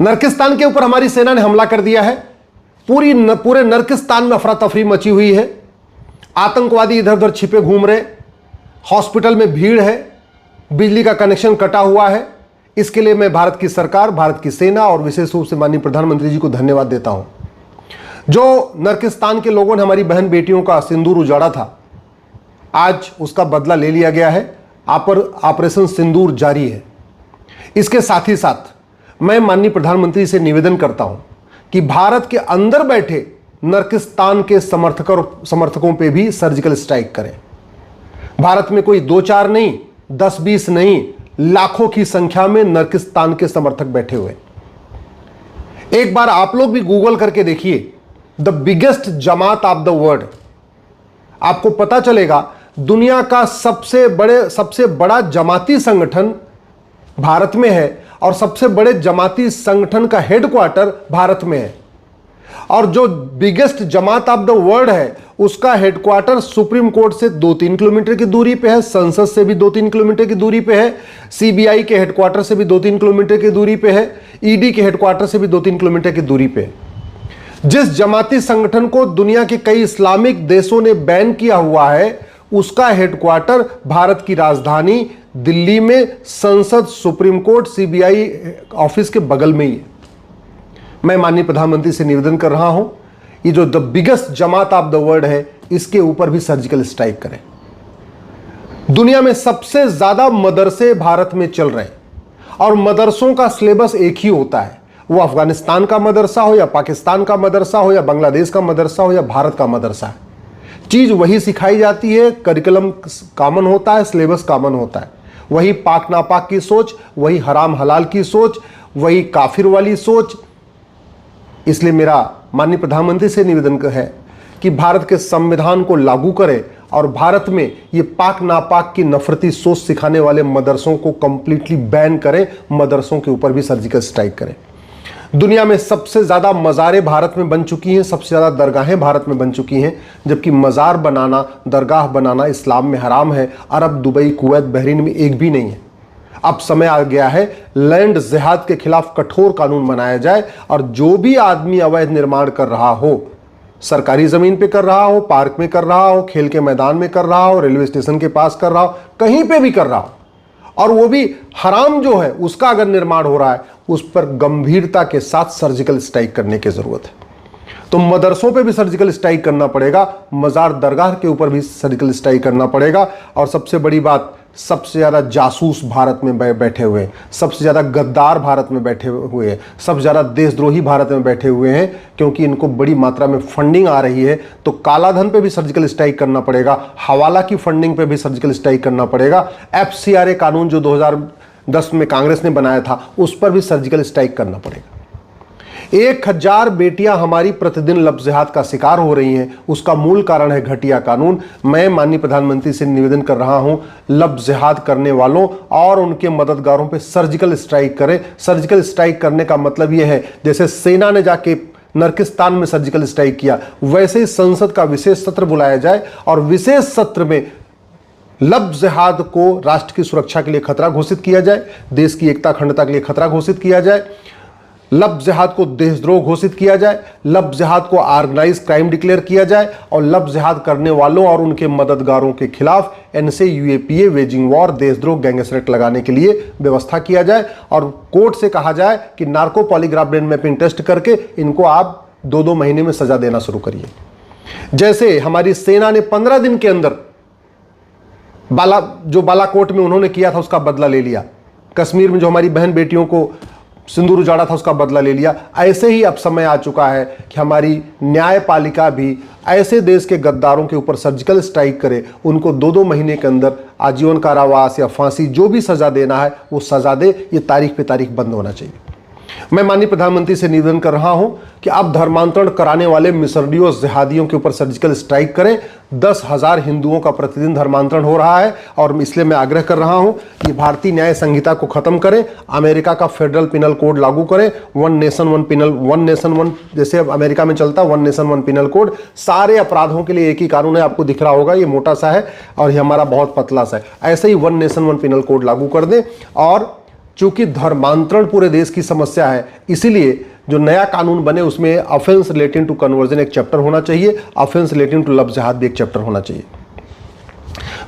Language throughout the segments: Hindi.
नर्किस्तान के ऊपर हमारी सेना ने हमला कर दिया है। पूरे नर्किस्तान में अफरा तफरी मची हुई है। आतंकवादी इधर उधर छिपे घूम रहे, हॉस्पिटल में भीड़ है, बिजली का कनेक्शन कटा हुआ है। इसके लिए मैं भारत की सरकार, भारत की सेना और विशेष रूप से माननीय प्रधानमंत्री जी को धन्यवाद देता हूं। जो नर्किस्तान के लोगों ने हमारी बहन बेटियों का सिंदूर उजाड़ा था, आज उसका बदला ले लिया गया है। ऑपरेशन सिंदूर जारी है। इसके साथ ही साथ मैं माननीय प्रधानमंत्री से निवेदन करता हूं कि भारत के अंदर बैठे नर्किस्तान के समर्थकों पे भी सर्जिकल स्ट्राइक करें। भारत में कोई 2-4 नहीं, 10-20 नहीं, लाखों की संख्या में नर्किस्तान के समर्थक बैठे हुए। एक बार आप लोग भी गूगल करके देखिए, the biggest Jamaat of the world. आपको पता चलेगा दुनिया का सबसे बड़ा जमाती संगठन भारत में है और सबसे बड़े जमाती संगठन का हेडक्वार्टर भारत में है। और जो biggest Jamaat of the world है उसका हेडक्वार्टर सुप्रीम कोर्ट से 2-3 किलोमीटर की दूरी पे है, संसद से भी 2-3 किलोमीटर की दूरी पे है, सीबीआई के हेडक्वार्टर से भी 2-3 किलोमीटर की दूरी पे है, ईडी के हेडक्वार्टर से भी 2-3 किलोमीटर की दूरी पे है। जिस जमाती संगठन को दुनिया के कई इस्लामिक देशों ने बैन किया हुआ है, उसका हेडक्वार्टर भारत की राजधानी दिल्ली में संसद, सुप्रीम कोर्ट, सीबीआई ऑफिस के बगल में ही है। मैं माननीय प्रधानमंत्री से निवेदन कर रहा हूं, ये जो the biggest Jamaat of the world है, इसके ऊपर भी सर्जिकल स्ट्राइक करें। दुनिया में सबसे ज्यादा मदरसे भारत में चल रहे हैं और मदरसों का सिलेबस एक ही होता है। वो अफगानिस्तान का मदरसा हो या पाकिस्तान का मदरसा हो या बांग्लादेश का मदरसा हो या भारत का मदरसा है, चीज वही सिखाई जाती है। करिकुलम कॉमन होता है, सिलेबस कॉमन होता है। वही पाक नापाक की सोच, वही हराम हलाल की सोच, वही काफिर वाली सोच। इसलिए मेरा माननीय प्रधानमंत्री से निवेदन है कि भारत के संविधान को लागू करें और भारत में ये पाक नापाक की नफरती सोच सिखाने वाले मदरसों को कंप्लीटली बैन करें। मदरसों के ऊपर भी सर्जिकल स्ट्राइक करें। दुनिया में सबसे ज्यादा मज़ारें भारत में बन चुकी हैं, सबसे ज्यादा दरगाहें भारत में बन चुकी हैं, जबकि मज़ार बनाना, दरगाह बनाना इस्लाम में हराम है। अरब, दुबई, कुवैत, बहरीन में एक भी नहीं है। अब समय आ गया है लैंड जिहाद के खिलाफ कठोर कानून बनाया जाए और जो भी आदमी अवैध निर्माण कर रहा हो, सरकारी जमीन पे कर रहा हो, पार्क में कर रहा हो, खेल के मैदान में कर रहा हो, रेलवे स्टेशन के पास कर रहा हो, कहीं पे भी कर रहा हो, और वो भी हराम जो है उसका अगर निर्माण हो रहा है, उस पर गंभीरता के साथ सर्जिकल स्ट्राइक करने की जरूरत है। तो मदरसों पे भी सर्जिकल स्ट्राइक करना पड़ेगा, मजार दरगाह के ऊपर भी सर्जिकल स्ट्राइक करना पड़ेगा। और सबसे बड़ी बात, सबसे ज्यादा जासूस भारत में बैठे हुए हैं, सबसे ज्यादा गद्दार भारत में बैठे हुए हैं, सबसे ज्यादा देशद्रोही भारत में बैठे हुए हैं, क्योंकि इनको बड़ी मात्रा में फंडिंग आ रही है। तो कालाधन पे भी सर्जिकल स्ट्राइक करना पड़ेगा, हवाला की फंडिंग पे भी सर्जिकल स्ट्राइक करना पड़ेगा। FCRA कानून जो 2010 में कांग्रेस ने बनाया था, उस पर भी सर्जिकल स्ट्राइक करना पड़ेगा। 1000 बेटियां हमारी प्रतिदिन लफ्ज़ जिहाद का शिकार हो रही हैं, उसका मूल कारण है घटिया कानून। मैं माननीय प्रधानमंत्री से निवेदन कर रहा हूं, लफ्ज़ जिहाद करने वालों और उनके मददगारों पे सर्जिकल स्ट्राइक करें। सर्जिकल स्ट्राइक करने का मतलब यह है, जैसे सेना ने जाके नर्किस्तान में सर्जिकल स्ट्राइक किया, वैसे ही संसद का विशेष सत्र बुलाया जाए और विशेष सत्र में लफ्ज़ जिहाद को राष्ट्र की सुरक्षा के लिए खतरा घोषित किया जाए, देश की एकता अखंडता के लिए खतरा घोषित किया जाए, लफ्ज़ जिहाद को देशद्रोह घोषित किया जाए, लफ्ज़ जिहाद को ऑर्गेनाइज क्राइम डिक्लेयर किया जाए और लफ्ज़ जिहाद करने वालों और उनके मददगारों के खिलाफ NSA UAPA वेजिंग वॉर, देशद्रोह, गैंगस्टर एक्ट लगाने के लिए व्यवस्था किया जाए और कोर्ट से कहा जाए कि narco polygraph brain mapping test करके इनको आप 2-2 महीने में सजा देना शुरू करिए। जैसे हमारी सेना ने 15 दिन के अंदर बालाकोट में उन्होंने किया था उसका बदला ले लिया, कश्मीर में जो हमारी बहन बेटियों को सिंदूर उजाड़ा था उसका बदला ले लिया। ऐसे ही अब समय आ चुका है कि हमारी न्यायपालिका भी ऐसे देश के गद्दारों के ऊपर सर्जिकल स्ट्राइक करे, उनको 2-2 महीने के अंदर आजीवन कारावास या फांसी जो भी सजा देना है वो सजा दे। ये तारीख पे तारीख बंद होना चाहिए। मैं माननीय प्रधानमंत्री से निवेदन कर रहा हूं कि आप धर्मांतरण कराने वाले मिसरियों, जिहादियों के ऊपर सर्जिकल स्ट्राइक करें। 10,000 हिंदुओं का प्रतिदिन धर्मांतरण हो रहा है और इसलिए मैं आग्रह कर रहा हूं कि भारतीय न्याय संहिता को खत्म करें, अमेरिका का फेडरल पिनल कोड लागू करें, वन नेशन वन जैसे अमेरिका में चलता one nation one penal code. सारे अपराधों के लिए एक ही कानून है, आपको दिख रहा होगा, ये मोटा सा है और ये हमारा बहुत पतला सा है। ऐसे ही one nation one penal code लागू कर दें और चूंकि धर्मांतरण पूरे देश की समस्या है, इसीलिए जो नया कानून बने उसमें ऑफेंस रिलेटिंग टू कन्वर्जन एक चैप्टर होना चाहिए, ऑफेंस रिलेटिंग टू लव जिहाद भी एक चैप्टर होना चाहिए।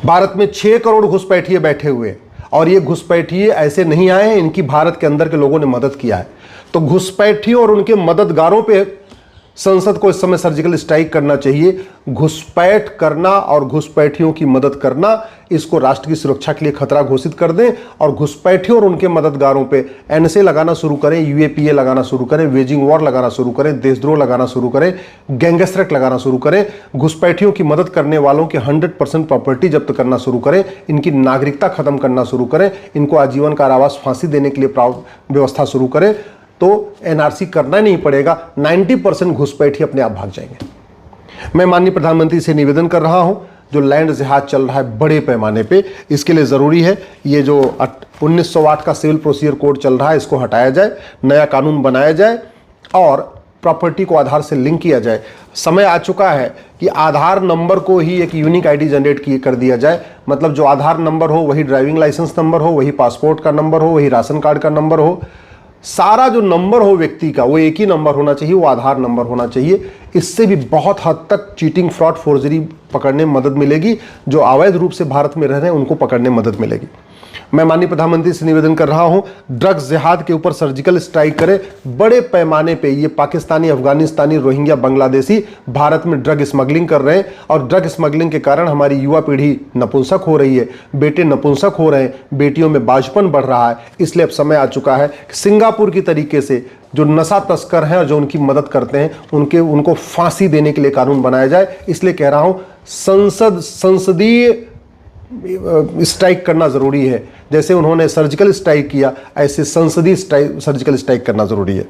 भारत में 6 करोड़ घुसपैठिए बैठे हुए, और ये घुसपैठिए ऐसे नहीं आए हैं, इनकी भारत के अंदर के लोगों ने मदद किया है। तो घुसपैठियों और उनके मददगारों पे संसद को इस समय सर्जिकल स्ट्राइक करना चाहिए। घुसपैठ करना और घुसपैठियों की मदद करना, इसको राष्ट्र की सुरक्षा के लिए खतरा घोषित कर दें, और घुसपैठियों और उनके मददगारों पे एनएसए लगाना शुरू करें, यूएपीए लगाना शुरू करें, वेजिंग वॉर लगाना शुरू करें, देशद्रोह लगाना शुरू करें, गैंगस्टर एक्ट लगाना शुरू करें, घुसपैठियों की मदद करने वालों की 100% प्रॉपर्टी जब्त करना शुरू करें, इनकी नागरिकता खत्म करना शुरू करें, इनको आजीवन कारावास फांसी देने के लिए व्यवस्था शुरू करें, तो एनआरसी करना नहीं पड़ेगा। 90% घुसपैठिए अपने आप भाग जाएंगे। मैं माननीय प्रधानमंत्री से निवेदन कर रहा हूं, जो लैंड जिहाद चल रहा है बड़े पैमाने पे, इसके लिए ज़रूरी है ये जो 1908 का सिविल प्रोसीजर कोड चल रहा है इसको हटाया जाए, नया कानून बनाया जाए और प्रॉपर्टी को आधार से लिंक किया जाए। समय आ चुका है कि आधार नंबर को ही एक यूनिक आईडी जनरेट कर दिया जाए। मतलब जो आधार नंबर हो वही ड्राइविंग लाइसेंस नंबर हो, वही पासपोर्ट का नंबर हो, वही राशन कार्ड का नंबर हो, सारा जो नंबर हो व्यक्ति का वो एक ही नंबर होना चाहिए, वो आधार नंबर होना चाहिए। इससे भी बहुत हद तक चीटिंग, फ्रॉड, फोर्जरी पकड़ने में मदद मिलेगी। जो अवैध रूप से भारत में रह रहे हैं उनको पकड़ने में मदद मिलेगी। मैं माननीय प्रधानमंत्री से निवेदन कर रहा हूं, ड्रग्स जिहाद के ऊपर सर्जिकल स्ट्राइक करें बड़े पैमाने पे। ये पाकिस्तानी, अफगानिस्तानी, रोहिंग्या, बांग्लादेशी भारत में ड्रग स्मगलिंग कर रहे हैं, और ड्रग स्मगलिंग के कारण हमारी युवा पीढ़ी नपुंसक हो रही है, बेटे नपुंसक हो रहे हैं, बेटियों में बाजपन बढ़ रहा है। इसलिए अब समय आ चुका है कि सिंगापुर की तरीके से जो नशा तस्कर हैं और जो उनकी मदद करते हैं उनको फांसी देने के लिए कानून बनाया जाए। इसलिए कह रहा हूं, संसदीय स्ट्राइक करना जरूरी है। जैसे उन्होंने सर्जिकल स्ट्राइक किया, ऐसे संसदीय सर्जिकल स्ट्राइक करना जरूरी है।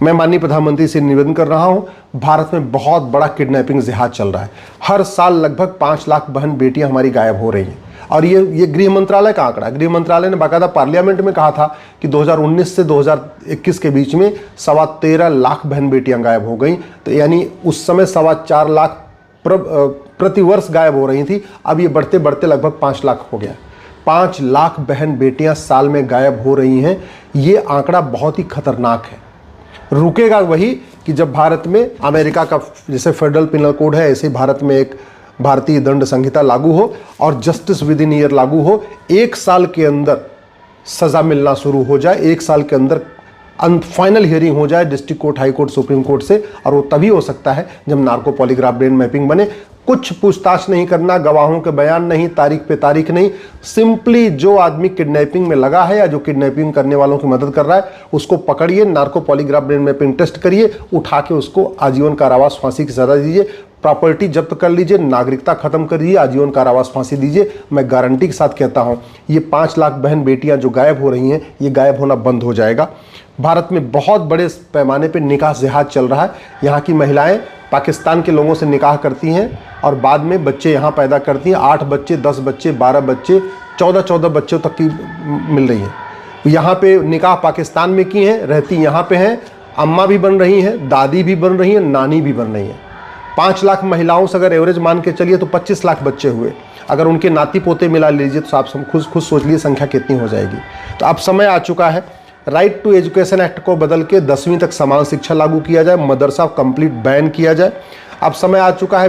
मैं माननीय प्रधानमंत्री से निवेदन कर रहा हूं, भारत में बहुत बड़ा किडनैपिंग जिहाद चल रहा है। हर साल लगभग 5 लाख बहन बेटियां हमारी गायब हो रही हैं, और ये गृह मंत्रालय का आंकड़ा। गृह मंत्रालय ने बाकायदा पार्लियामेंट में कहा था कि 2019 से 2021 के बीच में 13.25 लाख बहन बेटियां गायब हो गई। तो यानी उस समय 4.25 लाख प्रतिवर्ष गायब हो रही थी, अब ये बढ़ते बढ़ते लगभग 5 लाख हो गया। 5 लाख बहन बेटियां साल में गायब हो रही हैं। ये आंकड़ा बहुत ही खतरनाक है। रुकेगा वही कि जब भारत में अमेरिका का जैसे फेडरल पिनल कोड है, ऐसे भारत में एक भारतीय दंड संहिता लागू हो और जस्टिस विद इन ईयर लागू हो। 1 साल के अंदर सजा मिलना शुरू हो जाए, 1 साल के अंदर फाइनल हियरिंग हो जाए district court, high court, supreme court से, और वो तभी हो सकता है जब नार्को पॉलीग्राफ ब्रेन मैपिंग बने। कुछ पूछताछ नहीं करना, गवाहों के बयान नहीं, तारीख पे तारीख नहीं, सिंपली जो आदमी किडनैपिंग में लगा है या जो किडनैपिंग करने वालों की मदद कर रहा है उसको पकड़िए, narco polygraph brain mapping test करिए, उठा के उसको आजीवन कारावास, फांसी की सजा दीजिए, प्रॉपर्टी जब्त कर लीजिए, नागरिकता खत्म करिए, आजीवन कारावास, फांसी दीजिए। मैं गारंटी के साथ कहता हूं, ये 5 लाख बहन बेटियां जो गायब हो रही हैं, ये गायब होना बंद हो जाएगा। भारत में बहुत बड़े पैमाने पे निकाह जिहाद चल रहा है। यहाँ की महिलाएं पाकिस्तान के लोगों से निकाह करती हैं और बाद में बच्चे यहाँ पैदा करती हैं। 8 बच्चे, 10 बच्चे, 12 बच्चे, 14 बच्चों तक की मिल रही हैं। यहाँ पे निकाह पाकिस्तान में की हैं, रहती यहाँ पे हैं, अम्मा भी बन रही हैं, दादी भी बन रही हैं, नानी भी बन रही हैं। 5 लाख महिलाओं से अगर एवरेज मान के चलिए तो 25 लाख बच्चे हुए। अगर उनके नाती पोते मिला लीजिए तो आप खुद सोच लीजिए संख्या कितनी हो जाएगी। तो अब समय आ चुका है, राइट टू एजुकेशन एक्ट को बदल के 10वीं तक समान शिक्षा लागू किया जाए, मदरसा कंप्लीट बैन किया जाए। अब समय आ चुका है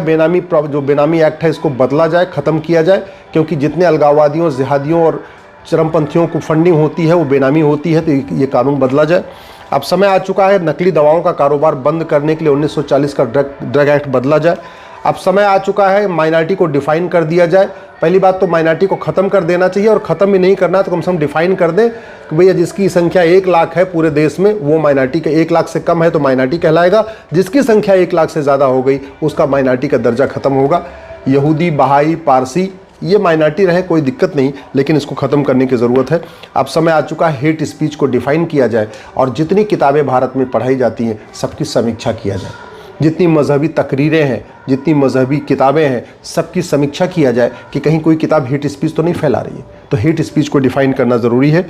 जो बेनामी एक्ट है इसको बदला जाए, ख़त्म किया जाए, क्योंकि जितने अलगाववादियों, जिहादियों और चरमपंथियों को फंडिंग होती है वो बेनामी होती है। तो ये कानून बदला जाए। अब समय आ चुका है नकली दवाओं का कारोबार बंद करने के लिए 1940 का ड्रग एक्ट बदला जाए। अब समय आ चुका है माइनॉरिटी को डिफाइन कर दिया जाए। पहली बात तो माइनॉरिटी को ख़त्म कर देना चाहिए, और ख़त्म भी नहीं करना तो कम से कम डिफाइन कर दें कि भैया जिसकी संख्या 1 लाख है पूरे देश में वो माइनॉरिटी का, 1 लाख से कम है तो माइनॉरिटी कहलाएगा, जिसकी संख्या 1 लाख से ज़्यादा हो गई उसका माइनॉरिटी का दर्जा खत्म होगा। यहूदी, बहाई, पारसी ये माइनॉरिटी रहे कोई दिक्कत नहीं, लेकिन इसको ख़त्म करने की ज़रूरत है। अब समय आ चुका है हेट स्पीच को डिफ़ाइन किया जाए, और जितनी किताबें भारत में पढ़ाई जाती हैं सबकी समीक्षा किया जाए। जितनी मजहबी तकरीरें हैं, जितनी मजहबी किताबें हैं, सबकी समीक्षा किया जाए कि कहीं कोई किताब हेट स्पीच तो नहीं फैला रही है। तो हेट स्पीच को डिफ़ाइन करना ज़रूरी है।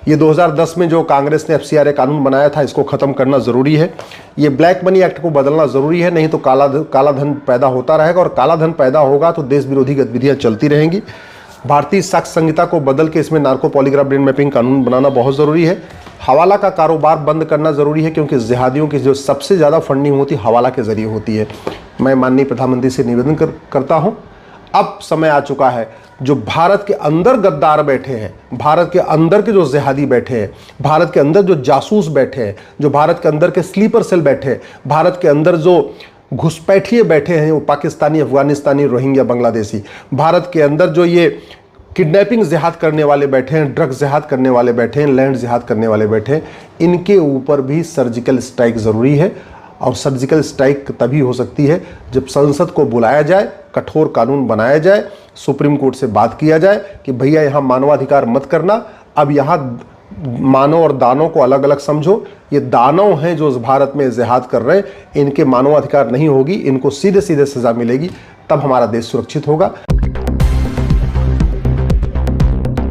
ये 2010 में जो कांग्रेस ने FCRA कानून बनाया था इसको ख़त्म करना ज़रूरी है। ये ब्लैक मनी एक्ट को बदलना ज़रूरी है, नहीं तो काला धन पैदा होता रहेगा, और काला धन पैदा होगा तो देश विरोधी गतिविधियाँ चलती रहेंगी। भारतीय साक्ष्य संहिता को बदल के इसमें नार्को पॉलीग्राफ ब्रेन मैपिंग कानून बनाना बहुत ज़रूरी है। हवाला का कारोबार बंद करना ज़रूरी है, क्योंकि जिहादियों की जो सबसे ज़्यादा फंडिंग होती है हवाला के ज़रिए होती है। मैं माननीय प्रधानमंत्री से निवेदन करता हूँ, अब समय आ चुका है, जो भारत के अंदर गद्दार बैठे हैं, भारत के अंदर के जो जिहादी बैठे हैं, भारत के अंदर जो जासूस बैठे हैं, जो भारत के अंदर के स्लीपर सेल बैठे हैं, भारत के अंदर जो घुसपैठिए बैठे हैं, वो पाकिस्तानी, अफगानिस्तानी, रोहिंग्या, बांग्लादेशी, भारत के अंदर जो ये किडनैपिंग जिहाद करने वाले बैठे हैं, ड्रग जिहाद करने वाले बैठे हैं, लैंड जिहाद करने वाले बैठे हैं, इनके ऊपर भी सर्जिकल स्ट्राइक ज़रूरी है। और सर्जिकल स्ट्राइक तभी हो सकती है जब संसद को बुलाया जाए, कठोर कानून बनाया जाए, सुप्रीम कोर्ट से बात किया जाए कि भैया यहाँ मानवाधिकार मत करना, अब यहाँ मानव और दानव को अलग अलग समझो। ये दानव हैं जो भारत में जिहाद कर रहे हैं, इनके मानवाधिकार नहीं होगी, इनको सीधे सीधे सज़ा मिलेगी, तब हमारा देश सुरक्षित होगा।